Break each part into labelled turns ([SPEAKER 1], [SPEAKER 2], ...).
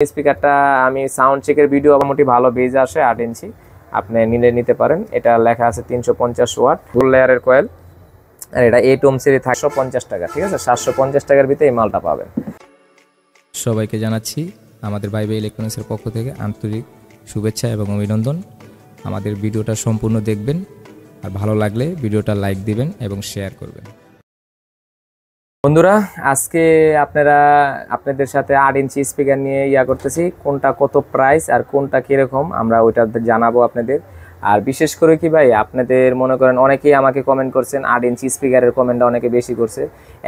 [SPEAKER 1] স্পিকারটা আমি সাউন্ড চেকের ভিডিও মোটামুটি ভালো বেজ আসে 8 ইঞ্চি আপনি নিতে পারেন। এটা লেখা আছে 350 ওয়াট ফুল লেয়ারের কয়েল, আর এটা 8 ওহমসের 750 টাকা। ঠিক আছে, 750 টাকার ভিতরে এই মালটা পাবেন।
[SPEAKER 2] সবাইকে জানাচ্ছি আমাদের ভাইবে ইলেকট্রনিক্সের পক্ষ থেকে আন্তরিক শুভেচ্ছা এবং অভিনন্দন। আমাদের ভিডিওটা সম্পূর্ণ দেখবেন, আর ভালো লাগলে ভিডিওটা লাইক দিবেন এবং শেয়ার করবেন।
[SPEAKER 1] বন্ধুরা, আজকে আপনাদের সাথে 8 ইঞ্চি স্পিকার নিয়ে করতেছি। কোনটা কত প্রাইস আর কোনটা কিরকম আমরা ওইটা জানাবো আপনাদের। আর বিশেষ করে কি ভাই, আপনাদের মনে করেন অনেকেই আমাকে কমেন্ট করছেন, 8 ইঞ্চি স্পিকারের কমেন্টটা অনেকে বেশি করছে।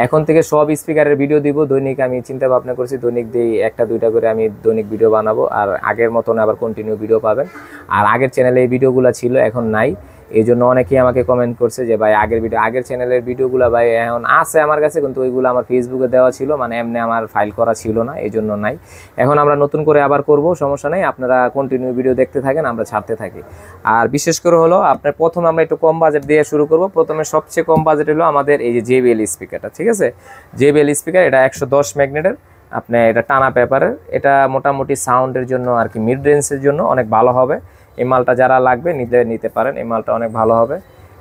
[SPEAKER 1] এখন থেকে সব স্পিকারের ভিডিও দিব দৈনিক। আমি চিন্তা ভাবনা করছি দৈনিক দিয়ে একটা দুইটা করে আমি দৈনিক ভিডিও বানাবো, আর আগের মতন আবার কন্টিনিউ ভিডিও পাবেন। আর আগের চ্যানেলে এই ভিডিওগুলো ছিল, এখন নাই। এই জন্য অনেকেই আমাকে কমেন্ট করছে যে ভাই আগের চ্যানেলের ভিডিওগুলো ভাই এখন আছে আমার কাছে, কিন্তু ওইগুলো আমার ফেসবুকে দেওয়া ছিল, মানে এমনি আমার ফাইল করা ছিল না, এই জন্য নাই। এখন আমরা নতুন করে আবার করব, সমস্যা নেই, আপনারা কন্টিনিউ ভিডিও দেখতে থাকেন, আমরা ছাড়তে থাকি। আর বিশেষ করে হলো আপনার প্রথমে আমরা একটু কম বাজেট দিয়ে শুরু করব। প্রথমে সবচেয়ে কম বাজেট হলো আমাদের এই যে JBL স্পিকারটা। ঠিক আছে, JBL স্পিকার, এটা 110 ম্যাগনেটের, আপনি এটা টানা পেপারের। এটা মোটামুটি সাউন্ডের জন্য আর কি মিড রেঞ্জের জন্য অনেক ভালো হবে। এই মালটা যারা লাগবে নিতে পারেন, এই মালটা অনেক ভালো হবে।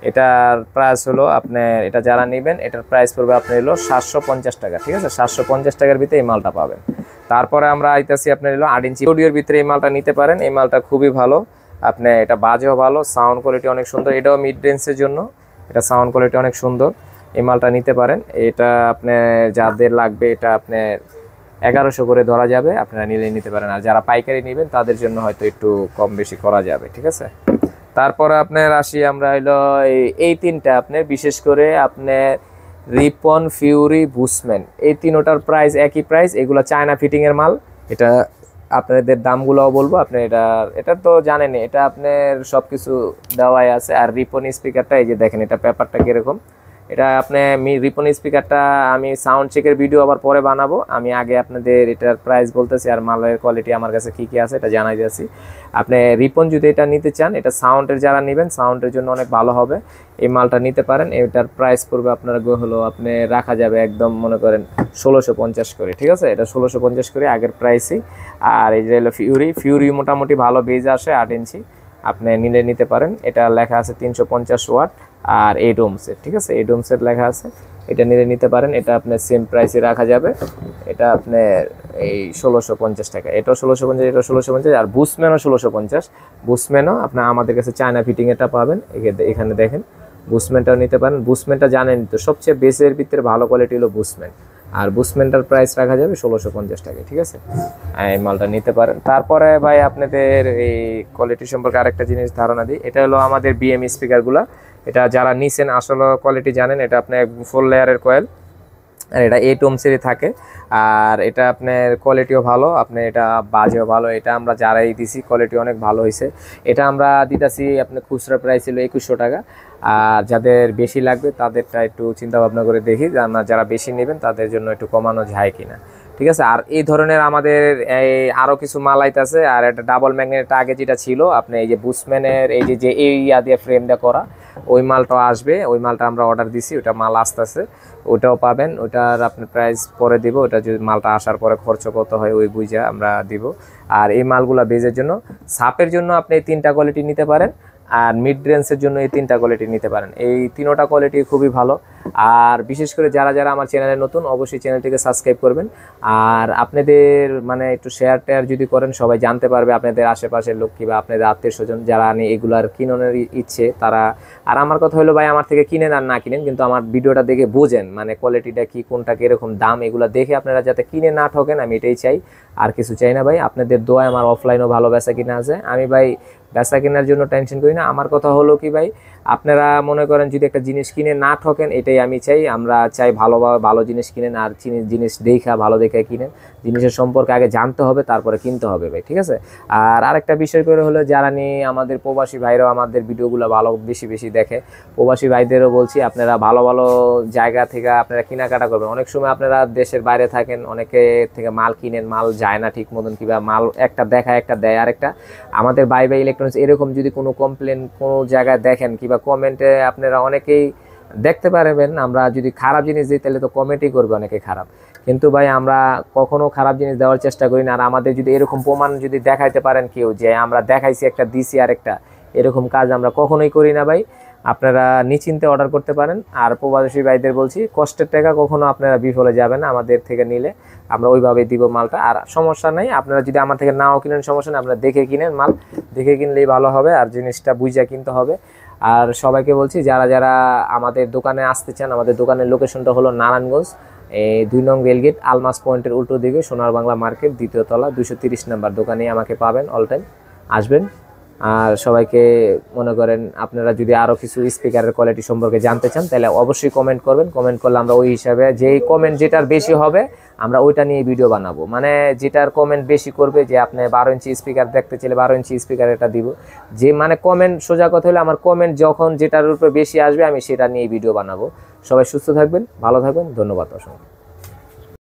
[SPEAKER 1] এটার প্রাইস হলো আপনার, এটা যারা নেবেন এটার প্রাইস পড়বে আপনার হলো 750 টাকা। ঠিক আছে, 750 টাকার ভিতরে এই মালটা পাবেন। তারপরে আমরা আইতাছি আপনার হলো 8 ইঞ্চি অডিওর ভিতরে এই মালটা নিতে পারেন। এই মালটা খুবই ভালো, আপনি এটা বাজেও ভালো, সাউন্ড কোয়ালিটি অনেক সুন্দর। এটাও মিড রেঞ্জের জন্য, এটা সাউন্ড কোয়ালিটি অনেক সুন্দর। এই মালটা নিতে পারেন। এটা আপনার যাদের লাগবে এটা আপনার 1100 করে ধরা যাবে, আপনারা নিতে পারেন। আর যারা পাইকারি নেবেন তাদের জন্য হয়তো একটু কম বেশি করা যাবে। ঠিক আছে, তারপরে আপনার আসি আমরা হলো এই তিনটা আপনার, বিশেষ করে আপনার রিপন, ফিউরি, বুসম্যান, এই তিনটার প্রাইস একই প্রাইস। এগুলো চায়না ফিটিংয়ের মাল। এটা আপনাদের দামগুলোও বলবো, আপনি এটা তো জানেনই, এটা আপনার সব কিছু দেওয়াই আছে। আর রিপন স্পিকারটা এই যে দেখেন, এটা পেপারটা কীরকম। এটা আপনি রিপন স্পিকারটা আমি সাউন্ড চেকের ভিডিও আবার পরে বানাবো। আমি আগে আপনাদের এটার প্রাইস বলতেছি আর মালের কোয়ালিটি আমার কাছে কী আছে এটা জানাই দিয়েছি। আপনি রিপন যদি এটা নিতে চান, এটা সাউন্ডের যারা নেবেন সাউন্ডের জন্য অনেক ভালো হবে, এই মালটা নিতে পারেন। এটার প্রাইস পড়বে আপনার হলো আপনি রাখা যাবে একদম মনে করেন 1650 করে। ঠিক আছে, এটা 1650 করে আগের প্রাইসই। আর এই যে হলো ফিউরি মোটামুটি ভালো বেজ আসে 8 ইঞ্চি, আপনি নিতে পারেন। এটা লেখা আছে 350 ওয়াট আর 8 ওহমসের। ঠিক আছে, 8 ওহমসের লেখা আছে, এটা নিতে পারেন। এটা আপনার সেম প্রাইসে রাখা যাবে। এটা আপনার এই 1650 টাকা। এটাও 1650, এটাও 1650। আর বুসম্যানও 1650। বুসম্যানও আপনার আমাদের কাছে চায়না ফিটিং এটা পাবেন। এখানে দেখেন, বুসম্যানটাও নিতে পারেন। বুসম্যানটা জানেন তো সবচেয়ে বেসের ভিতরে ভালো কোয়ালিটি হলো বুসম্যান। আর বুসম্যানটার প্রাইস রাখা যাবে 1650 টাকা। ঠিক আছে, এই মালটা নিতে পারেন। তারপরে ভাই আপনাদের এই কোয়ালিটি সম্পর্কে আরেকটা জিনিস ধারণা দিই। এটা হলো আমাদের BM স্পিকারগুলো। এটা যারা নিছেন আসলে কোয়ালিটি জানেন। এটা আপনার ফুল লেয়ারের কয়েল, আর এটা 8 ওহমসেরই থাকে। আর এটা আপনার কোয়ালিটিও ভালো, আপনার এটা বাজেও ভালো। এটা আমরা যারাই দিছি কোয়ালিটি অনেক ভালো হয়েছে। এটা আমরা দিতেছি আপনার খুচরা প্রাইস ছিল 2100 টাকা। আর যাদের বেশি লাগবে তাদেরটা একটু চিন্তা ভাবনা করে দেখি, যারা বেশি নেবেন তাদের জন্য একটু কমানো যায় কিনা। ঠিক আছে, আর এই ধরনের আমাদের এই আরও কিছু মাল আইতাছে। আর একটা ডাবল ম্যাগনেট আগে যেটা ছিল আপনি এই যে বুসম্যানের এই যে এই দিয়ে ফ্রেম দিয়ে করা, ওই মালটাও আসবে। ওই মালটা আমরা অর্ডার দিছি, ওটা মাল আসতেছে, ওটাও পাবেন। ওটার আপনার প্রাইস পরে দিব। ওটা যদি মালটা আসার পরে খরচ কত হয় ওই বুঝা আমরা দিব। আর এই মালগুলা বেজের জন্য, সাপের জন্য আপনি এই 3টা কোয়ালিটি নিতে পারেন। আর মিড রেঞ্জের জন্য এই 3টা কোয়ালিটি নিতে পারেন। এই 3টা কোয়ালিটি খুবই ভালো। আর বিশেষ করে যারা আমার চ্যানেলে নতুন, অবশ্যই চ্যানেলটিকে সাবস্ক্রাইব করবেন। আর আপনাদের মানে একটু শেয়ার যদি করেন, সবাই জানতে পারবে, আপনাদের আশেপাশের লোক কিংবা আপনাদের আত্মীয় স্বজন যারা এগুলার কিনের ইচ্ছে তারা। আর আমার কথা হলো ভাই, আমার থেকে কিনেন আর না কিনেন, কিন্তু আমার ভিডিওটা দেখে বোঝেন মানে কোয়ালিটিটা কি, কোনটা কীরকম দাম, এগুলো দেখে আপনারা যাতে কিনে না ঠকেন, আমি এটাই চাই। আর কিছু চাই না ভাই। আপনাদের দোয়ায় আমার অফলাইনও ভালো বেচা কিনা আছে। আমি ভাই বেচা কেনার জন্য টেনশন করি না। আমার কথা হলো কি ভাই, আপনারা মনে করেন যদি একটা জিনিস কিনে না ঠকেন, এটাই আমি চাই। আমরা চাই ভালো জিনিস কিনেন, আর জিনিস ভালো দেখে কিনেন। জিনিসের সম্পর্কে আগে জানতে হবে, তারপরে কিনতে হবে ভাই। ঠিক আছে, আর আরেকটা বিষয় করে হলো, যারা নিয়ে আমাদের প্রবাসী ভাইরাও আমাদের ভিডিওগুলো ভালো বেশি দেখে, প্রবাসী ভাইদেরও বলছি আপনারা ভালো জায়গা থেকে আপনারা কেনাকাটা করবেন। অনেক সময় আপনারা দেশের বাইরে থাকেন, অনেকে থেকে মাল কিনেন, মাল যায় না ঠিক মতন, কিংবা মাল একটা দেখায় একটা দেয় আরেকটা। আমাদের ভাইবে ইলেকট্রনিক্স এরকম যদি কোনো কমপ্লেন কোনো জায়গায় দেখেন কিংবা কমেন্টে, আপনারা অনেকেই দেখতে পারবেন আমরা যদি খারাপ জিনিস দিই তাহলে তো কমেন্টই করবে অনেকে খারাপ। কিন্তু ভাই আমরা কখনো খারাপ জিনিস দেওয়ার চেষ্টা করি না। আর আমাদের যদি এরকম প্রমাণ যদি দেখাইতে পারেন কেউ যে আমরা দেখাইছি একটা দিছি আর একটা, এরকম কাজ আমরা কখনোই করি না ভাই। আপনারা নিশ্চিন্তে অর্ডার করতে পারেন। আর প্রবাসী ভাইদের বলছি, কষ্টের টাকা কখনো আপনারা বিফলে যাবেন না। আমাদের থেকে নিলে আমরা ওইভাবেই দিব মালটা। আর সমস্যা নেই, আপনারা যদি আমার থেকে নাও কিনেন সমস্যা নেই, আপনারা দেখে কিনেন, মাল দেখে কিনলেই ভালো হবে। আর জিনিসটা বুঝে কিনতে হবে। আর সবাইকে বলছি, যারা যারা আমাদের দোকানে আসতে চান, আমাদের দোকানের লোকেশনটা হলো নারায়ণগঞ্জ, এই 2 নং রেলগেট আলমাস পয়েন্টের উল্টো দিকে, সোনার বাংলা মার্কেট, 2য় তলা, 230 নাম্বার দোকানে আমাকে পাবেন। অল টাইম আসবেন। আর সবাইকে মনে করেন, আপনারা যদি আরও কিছু স্পিকারের কোয়ালিটি সম্পর্কে জানতে চান তাহলে অবশ্যই কমেন্ট করবেন। কমেন্ট করলে আমরা ওই হিসাবে, যেই কমেন্ট যেটার বেশি হবে আমরা ওইটা নিয়ে ভিডিও বানাবো। মানে যেটার কমেন্ট বেশি করবে, যে আপনি 12 ইঞ্চি স্পিকার দেখতে চাইলে 12 ইঞ্চি স্পিকার এটা দিব, যে মানে কমেন্ট, সোজা কথা হলে আমার কমেন্ট যখন যেটার উপরে বেশি আসবে আমি সেটা নিয়ে ভিডিও বানাবো। সবাই সুস্থ থাকবেন, ভালো থাকবেন, ধন্যবাদ অসংখ্য।